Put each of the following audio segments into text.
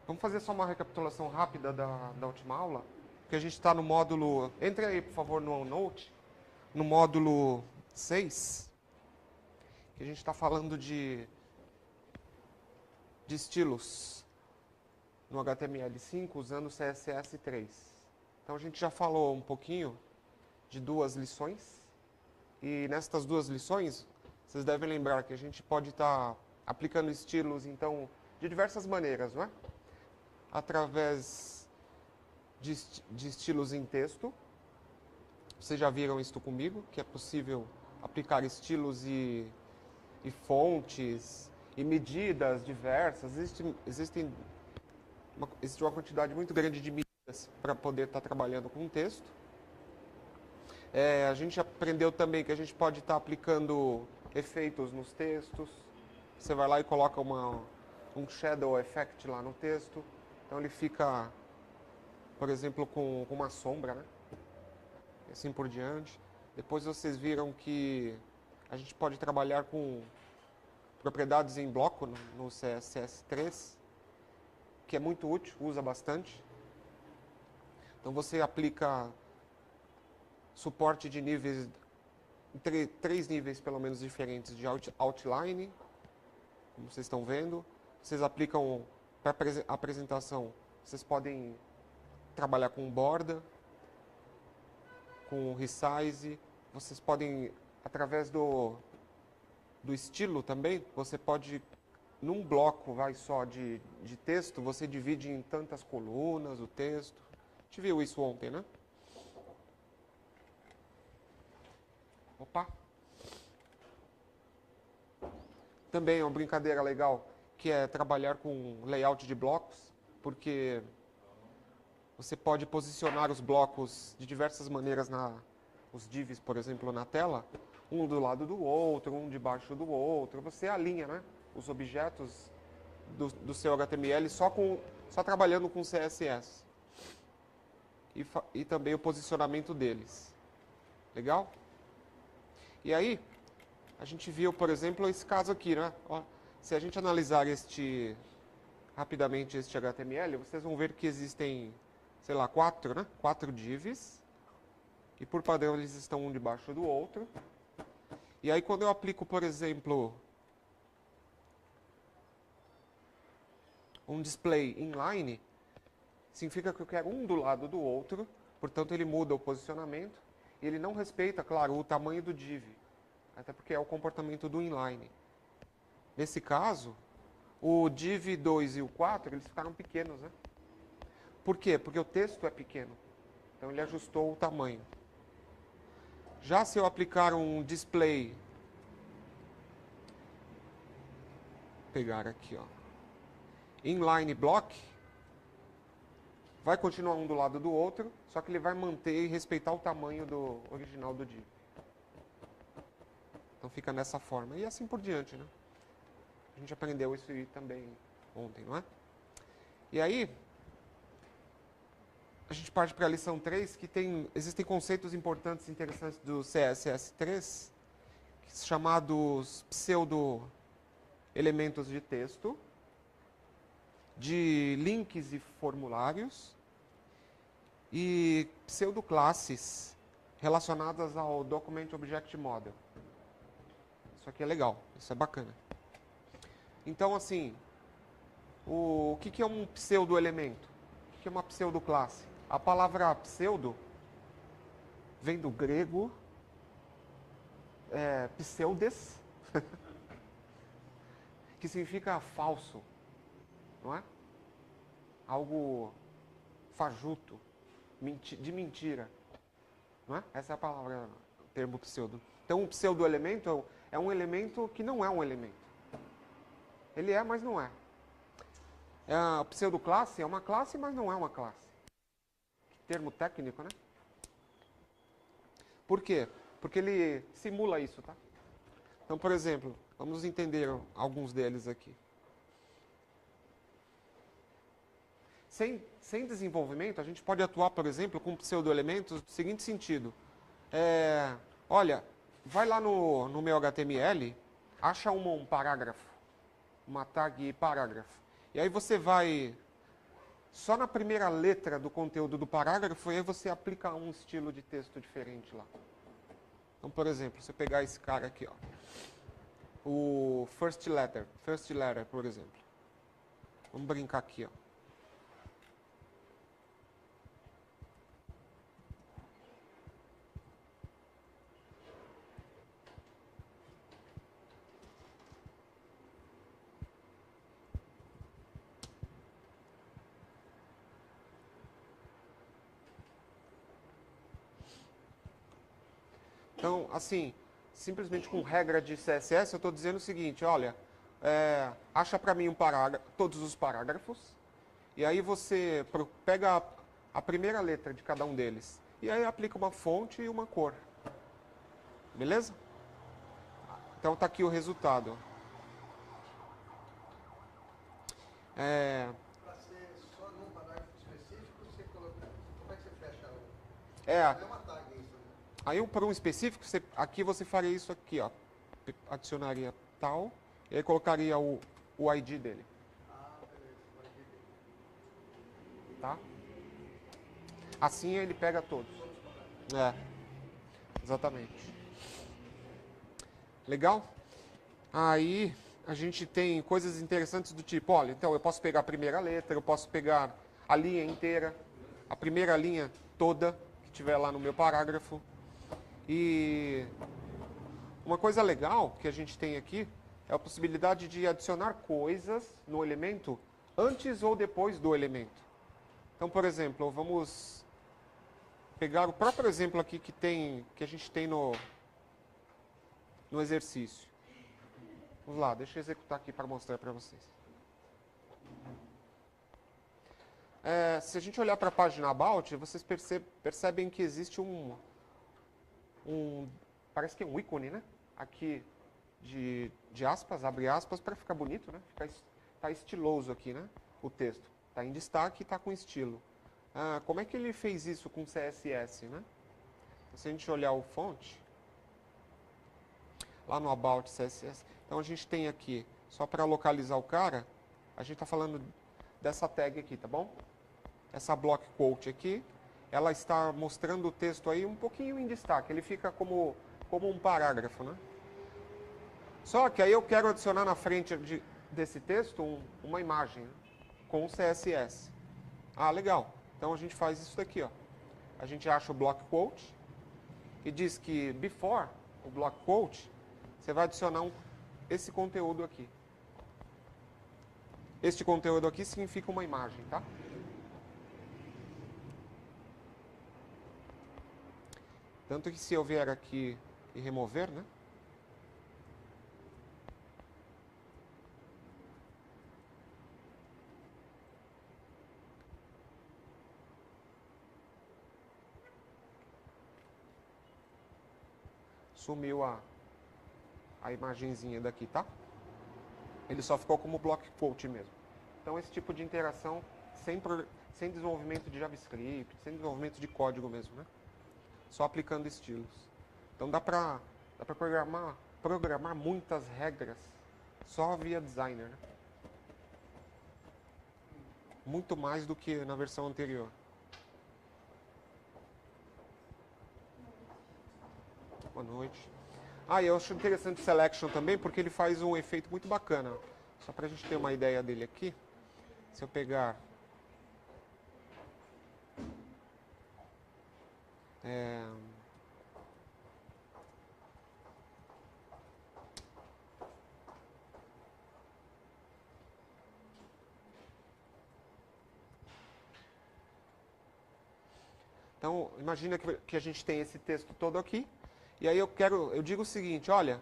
Vamos fazer só uma recapitulação rápida da última aula, porque a gente está no módulo... Entre aí, por favor, no OneNote, no módulo 6, que a gente está falando de estilos no HTML5 usando o CSS3. Então a gente já falou um pouquinho de duas lições, e nestas duas lições, vocês devem lembrar que a gente pode estar aplicando estilos, então, de diversas maneiras, não é? Através de estilos em texto. Vocês já viram isso comigo, que é possível aplicar estilos e fontes e medidas diversas. Existe uma quantidade muito grande de medidas para poder estar trabalhando com texto. A gente aprendeu também que a gente pode estar aplicando efeitos nos textos. Você vai lá e coloca um shadow effect lá no texto. Então ele fica, por exemplo, com uma sombra, né? E assim por diante. Depois vocês viram que a gente pode trabalhar com propriedades em bloco no CSS3, que é muito útil, usa bastante. Então você aplica suporte de níveis, três níveis pelo menos diferentes de outline, como vocês estão vendo. Vocês aplicam para apresentação, vocês podem trabalhar com borda, com resize. Vocês podem, através do estilo também, você pode, num bloco só de texto, você divide em tantas colunas o texto. A gente viu isso ontem, né? Opa! Também é uma brincadeira legal, que é trabalhar com layout de blocos, porque você pode posicionar os blocos de diversas maneiras, os divs, por exemplo, na tela, um do lado do outro, um debaixo do outro. Você alinha, né, os objetos do seu HTML só trabalhando com CSS. E também o posicionamento deles. Legal? E aí, a gente viu, por exemplo, esse caso aqui, né? Ó, se a gente analisar rapidamente este HTML, vocês vão ver que existem, sei lá, quatro divs. E por padrão eles estão um debaixo do outro. E aí quando eu aplico, por exemplo, um display inline, significa que eu quero um do lado do outro, portanto ele muda o posicionamento, e ele não respeita, claro, o tamanho do div, até porque é o comportamento do inline. Nesse caso, o div 2 e o 4, eles ficaram pequenos, né? Por quê? Porque o texto é pequeno, então ele ajustou o tamanho. Já se eu aplicar um display, vou pegar aqui, ó, inline block, vai continuar um do lado do outro, só que ele vai manter e respeitar o tamanho do original do div. Então fica nessa forma. E assim por diante, né? A gente aprendeu isso também ontem, não é? E aí, a gente parte para a lição 3, que existem conceitos importantes e interessantes do CSS3, chamados pseudo-elementos de texto, de links e formulários, e pseudo-classes relacionadas ao Document Object Model. Isso aqui é legal, isso é bacana. Então, assim, o que é um pseudo-elemento? O que é uma pseudo-classe? A palavra pseudo vem do grego pseudes, que significa falso, não é? Algo fajuto, de mentira, não é? Essa é a palavra, o termo pseudo. Então, um pseudo-elemento é um elemento que não é um elemento. Ele é, mas não é. A pseudo-classe é uma classe, mas não é uma classe. Termo técnico, né? Por quê? Porque ele simula isso, tá? Então, por exemplo, vamos entender alguns deles aqui. Sem desenvolvimento, a gente pode atuar, por exemplo, com pseudo-elementos do seguinte sentido. Olha, vai lá no meu HTML, acha um parágrafo, uma tag parágrafo. E aí você vai só na primeira letra do conteúdo do parágrafo, aí você aplica um estilo de texto diferente lá. Então, por exemplo, você pegar esse cara aqui, ó, o first letter, por exemplo. Vamos brincar aqui, ó. Então, assim, simplesmente com regra de CSS, eu estou dizendo o seguinte, olha, acha para mim todos os parágrafos, e aí você pega a primeira letra de cada um deles, e aí aplica uma fonte e uma cor. Beleza? Então está aqui o resultado. Para ser só num parágrafo específico, você coloca. Como é que você fecha o. É, É uma tag isso, né? aí para um específico, aqui você faria isso aqui, ó. Adicionaria tal, e aí colocaria o ID dele. Ah, beleza. Pode ir. Tá? Assim ele pega todos. É, exatamente. Legal? Aí a gente tem coisas interessantes do tipo, olha, então eu posso pegar a primeira letra, eu posso pegar a linha inteira, a primeira linha toda que tiver lá no meu parágrafo. E uma coisa legal que a gente tem aqui é a possibilidade de adicionar coisas no elemento antes ou depois do elemento. Então, por exemplo, vamos pegar o próprio exemplo aqui que a gente tem no exercício. Vamos lá, deixa eu executar aqui para mostrar para vocês. Se a gente olhar para a página About, vocês percebem que existe parece que é um ícone, né? Aqui de aspas, abre aspas, para ficar bonito, né? Tá estiloso aqui, né? O texto. Está em destaque e está com estilo. Como é que ele fez isso com CSS, né? Se a gente olhar o fonte, lá no About CSS, então a gente tem aqui, só para localizar o cara, a gente está falando dessa tag aqui, tá bom? Essa block quote aqui, ela está mostrando o texto aí um pouquinho em destaque, ele fica como um parágrafo, né? Só que aí eu quero adicionar na frente desse texto uma imagem, né? Com o CSS. Legal. Então a gente faz isso daqui, ó. A gente acha o block quote e diz que before o block quote, você vai adicionar esse conteúdo aqui. Este conteúdo aqui significa uma imagem, tá? Tanto que se eu vier aqui e remover, né? Sumiu a imagenzinha daqui, tá? Ele só ficou como block quote mesmo. Então esse tipo de interação sem desenvolvimento de JavaScript, sem desenvolvimento de código mesmo, né? Só aplicando estilos. Então dá pra programar muitas regras só via designer, né? Muito mais do que na versão anterior. Boa noite. E eu acho interessante o Selection também, porque ele faz um efeito muito bacana. Só para a gente ter uma ideia dele aqui. Se eu pegar... Então, imagina que a gente tem esse texto todo aqui. E aí eu digo o seguinte, olha,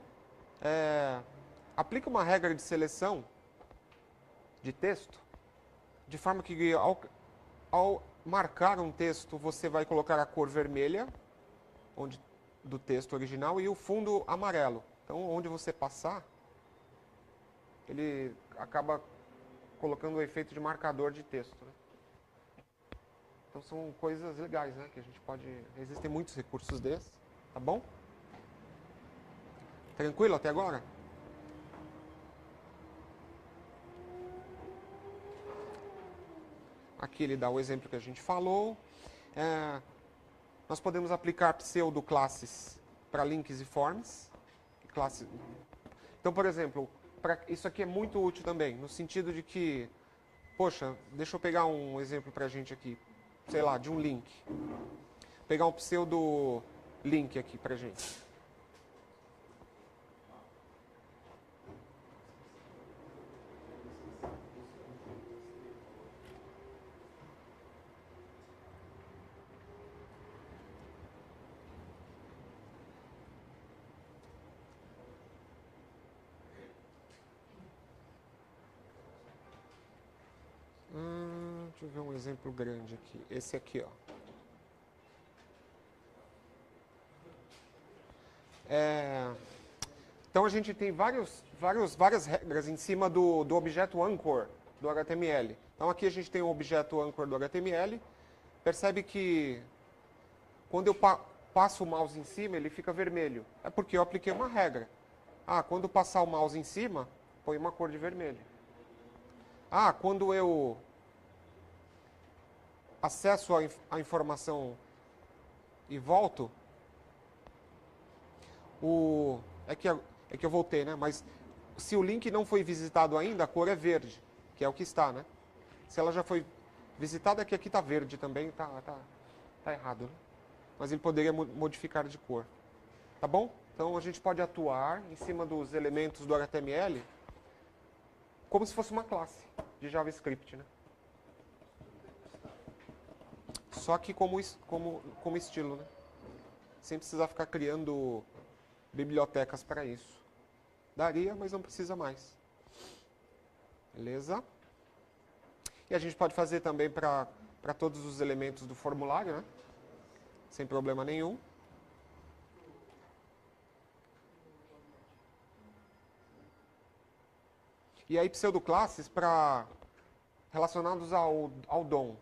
aplica uma regra de seleção de texto, de forma que ao marcar um texto, você vai colocar a cor vermelha do texto original e o fundo amarelo. Então, onde você passar, ele acaba colocando o efeito de marcador de texto, né? Então, são coisas legais, né? Que a gente pode... Existem muitos recursos desses, tá bom? Tranquilo até agora? Aqui ele dá o exemplo que a gente falou. Nós podemos aplicar pseudo-classes para links e forms. Então, por exemplo, isso aqui é muito útil também, no sentido de que, poxa, deixa eu pegar um exemplo para a gente aqui, sei lá, de um link. Pegar um pseudo-link aqui para a gente. Deixa eu ver um exemplo grande aqui. Esse aqui, ó. Então a gente tem várias regras em cima do objeto anchor do HTML. Então aqui a gente tem o objeto anchor do HTML. Percebe que quando eu passo o mouse em cima, ele fica vermelho. É porque eu apliquei uma regra. Quando passar o mouse em cima, põe uma cor de vermelho. Quando eu acesso a informação e volto, é que eu voltei, né? Mas se o link não foi visitado ainda, a cor é verde, que é o que está, né? Se ela já foi visitada, é que aqui está verde também, tá errado, né? Mas ele poderia modificar de cor. Tá bom? Então a gente pode atuar em cima dos elementos do HTML como se fosse uma classe de JavaScript, né? Só que como estilo, né? Sem precisar ficar criando bibliotecas para isso. Daria, mas não precisa mais. Beleza? E a gente pode fazer também para todos os elementos do formulário, né? Sem problema nenhum. E aí pseudoclasses relacionados ao DOM.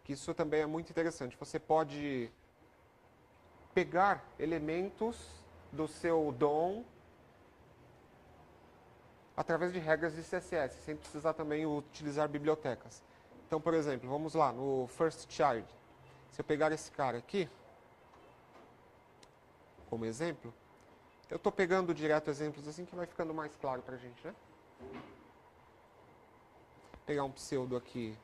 Que isso também é muito interessante. Você pode pegar elementos do seu DOM através de regras de CSS, sem precisar também utilizar bibliotecas. Então, por exemplo, vamos lá, no First Child. Se eu pegar esse cara aqui, como exemplo, eu estou pegando direto exemplos assim que vai ficando mais claro para a gente, né? Pegar um pseudo aqui.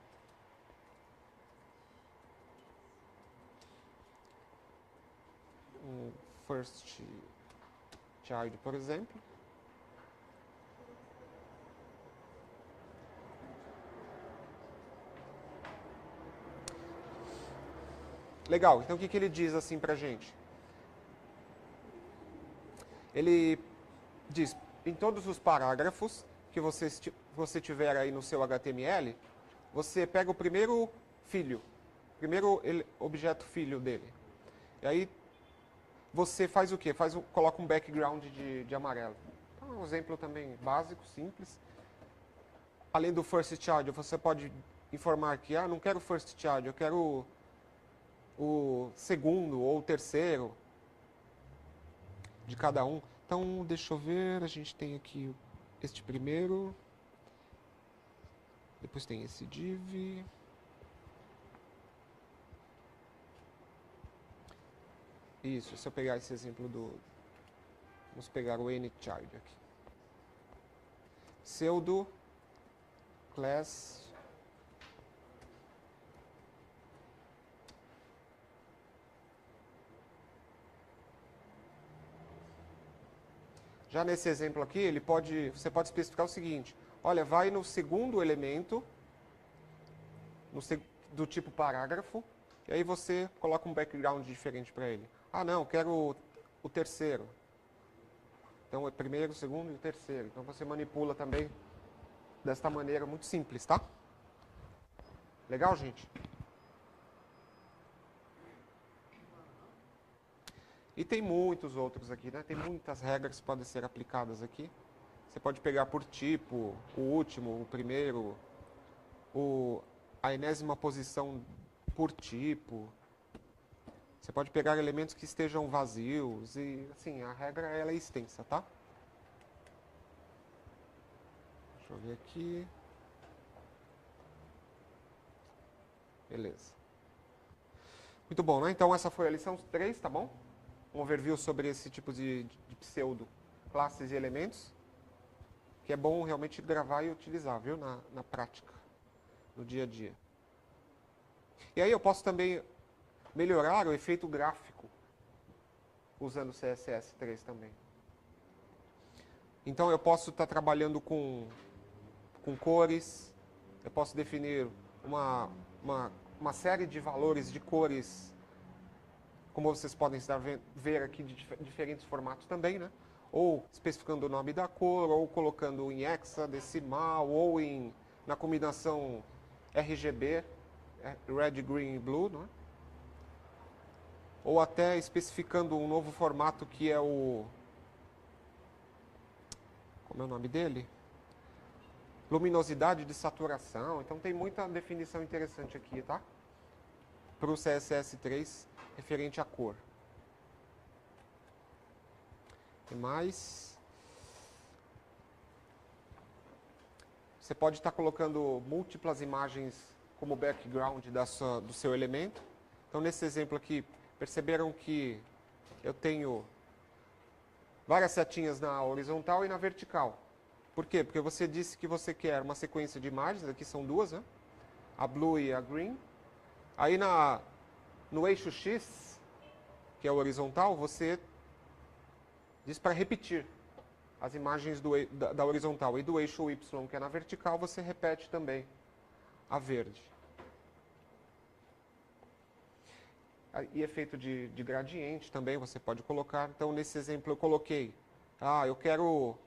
Um First Child, por exemplo. Legal, então o que ele diz assim pra gente? Ele diz, em todos os parágrafos que você tiver aí no seu HTML, você pega o primeiro filho, primeiro objeto filho dele. E aí você faz o quê? Coloca um background de amarelo. Então, é um exemplo também básico, simples. Além do first child, você pode informar que, não quero first child, eu quero o segundo ou o terceiro de cada um. Então, deixa eu ver, a gente tem aqui este primeiro, depois tem esse div, isso, se eu pegar esse exemplo vamos pegar o anychild aqui, pseudo class já nesse exemplo aqui, você pode especificar o seguinte, olha, vai no segundo elemento, do tipo parágrafo, e aí você coloca um background diferente para ele. Não, quero o terceiro. Então, é o primeiro, o segundo e o terceiro. Então, você manipula também desta maneira muito simples, tá? Legal, gente? E tem muitos outros aqui, né? Tem muitas regras que podem ser aplicadas aqui. Você pode pegar por tipo, o último, o primeiro, a enésima posição por tipo. Você pode pegar elementos que estejam vazios e, assim, a regra ela é extensa, tá? Deixa eu ver aqui. Beleza. Muito bom, né? Então essa foi a lição 3, tá bom? Um overview sobre esse tipo de pseudo classes e elementos, que é bom realmente gravar e utilizar, viu? Na prática, no dia a dia. E aí eu posso também melhorar o efeito gráfico usando o CSS3 também. Então eu posso estar trabalhando com cores, eu posso definir uma série de valores de cores, como vocês podem ver aqui, de diferentes formatos também, né? Ou especificando o nome da cor, ou colocando em hexadecimal, ou na combinação RGB, Red, Green e Blue, não é? Ou até especificando um novo formato que é o... Como é o nome dele? Luminosidade de saturação. Então tem muita definição interessante aqui, tá? Para o CSS3 referente à cor. Tem mais. Você pode estar colocando múltiplas imagens como background do seu elemento. Então nesse exemplo aqui, perceberam que eu tenho várias setinhas na horizontal e na vertical. Por quê? Porque você disse que você quer uma sequência de imagens, aqui são duas, né? A blue e a green. Aí no eixo X, que é o horizontal, você diz para repetir as imagens da horizontal. E do eixo Y, que é na vertical, você repete também a verde. E efeito de gradiente também você pode colocar. Então, nesse exemplo eu coloquei, eu quero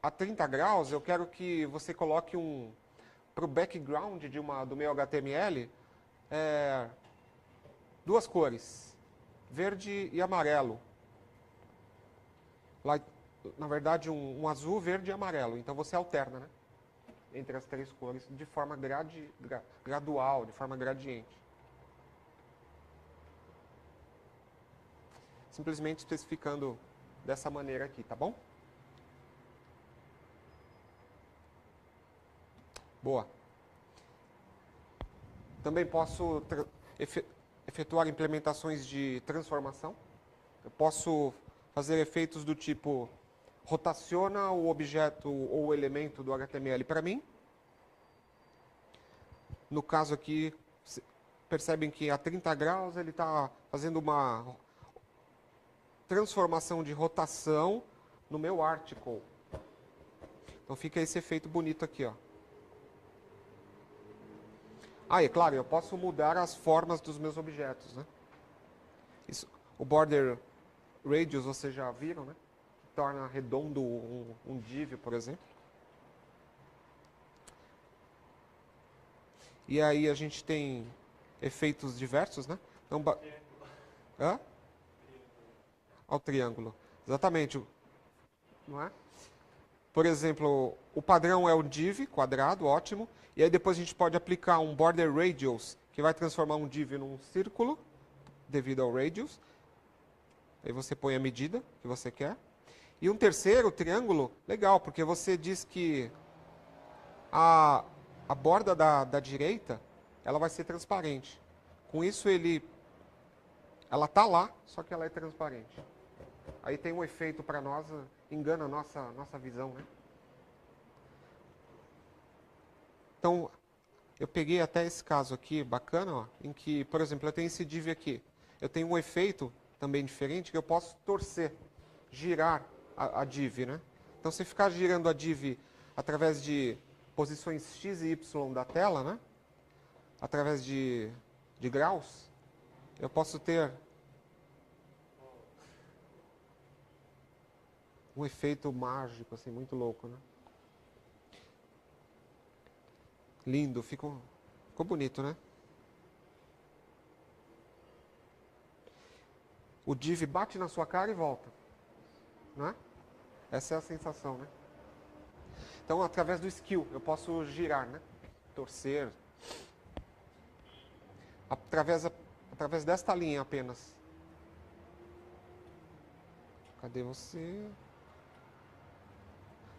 a 30 graus, eu quero que você coloque para o background do meu HTML, duas cores, verde e amarelo. Lá, na verdade, um azul, verde e amarelo. Então você alterna, né? Entre as três cores de forma gradual, de forma gradiente. Simplesmente especificando dessa maneira aqui, tá bom? Boa. Também posso efetuar implementações de transformação. Eu posso fazer efeitos do tipo rotaciona o objeto ou o elemento do HTML para mim. No caso aqui, percebem que a 30 graus ele está fazendo uma transformação de rotação no meu article. Então fica esse efeito bonito aqui, ó. E é claro, eu posso mudar as formas dos meus objetos, né? O border radius, vocês já viram, né? Que torna redondo um div, por exemplo. E aí a gente tem efeitos diversos, né? Então, hã? Ao triângulo. Exatamente. Não é? Por exemplo, o padrão é o div quadrado, ótimo. E aí depois a gente pode aplicar um border radius, que vai transformar um div num círculo, devido ao radius. Aí você põe a medida que você quer. E um terceiro, triângulo, legal, porque você diz que a borda da direita, ela vai ser transparente. Com isso ela está lá, só que ela é transparente. Aí tem um efeito para nós, engana a nossa visão, né? Então, eu peguei até esse caso aqui, bacana, ó, em que, por exemplo, eu tenho esse div aqui. Eu tenho um efeito também diferente, que eu posso torcer, girar a div, né? Então, se ficar girando a div através de posições x e y da tela, né? Através de graus, eu posso ter um efeito mágico, assim, muito louco, né? Lindo, ficou bonito, né? O div bate na sua cara e volta, né? Essa é a sensação, né? Então, através do skill, eu posso girar, né? Torcer. Através desta linha apenas. Cadê você?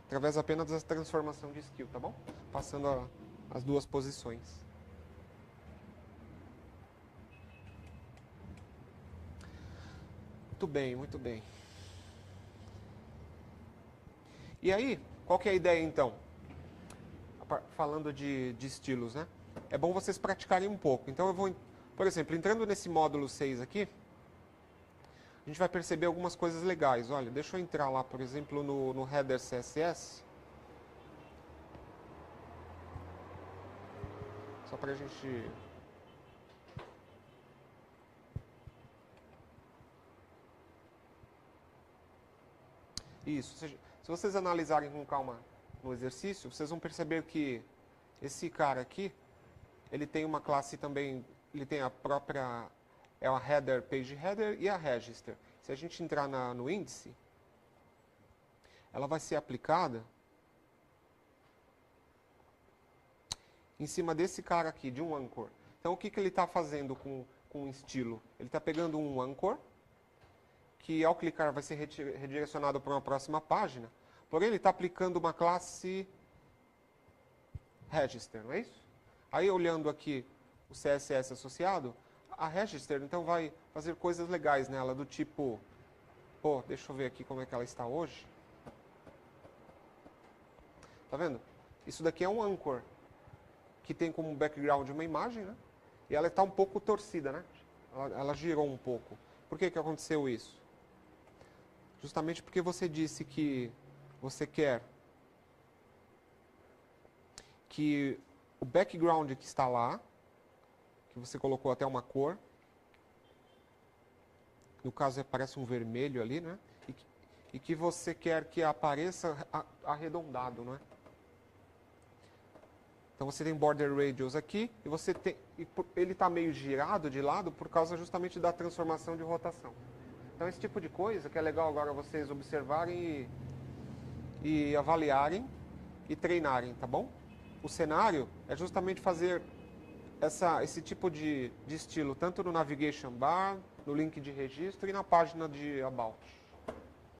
Através apenas da transformação de skill, tá bom? Passando as duas posições. Muito bem, muito bem. E aí, qual que é a ideia então? Falando de estilos, né? É bom vocês praticarem um pouco. Então eu vou, por exemplo, entrando nesse módulo 6 aqui, a gente vai perceber algumas coisas legais. Olha, deixa eu entrar lá, por exemplo, no header CSS. Só para a gente... Isso. Se vocês analisarem com calma no exercício, vocês vão perceber que esse cara aqui, ele tem uma classe também, ele tem a própria, é a header, page header e a register. Se a gente entrar no índice, ela vai ser aplicada em cima desse cara aqui, de um anchor. Então o que ele está fazendo com o estilo? Ele está pegando um anchor, que ao clicar vai ser redirecionado para uma próxima página, porém ele está aplicando uma classe register, não é isso? Aí olhando aqui o CSS associado, a register então vai fazer coisas legais nela, do tipo, pô, deixa eu ver aqui como é que ela está hoje. Tá vendo? Isso daqui é um anchor, que tem como background uma imagem, né? E ela está um pouco torcida, né? Ela girou um pouco. Por que aconteceu isso? Justamente porque você disse que você quer que o background que está lá, que você colocou até uma cor, no caso parece um vermelho ali, né? E que você quer que apareça arredondado, não é? Então você tem border radius aqui e você tem, ele está meio girado de lado por causa justamente da transformação de rotação. Então esse tipo de coisa que é legal agora vocês observarem e avaliarem e treinarem, tá bom? O cenário é justamente fazer esse tipo de estilo, tanto no navigation bar, no link de registro e na página de about.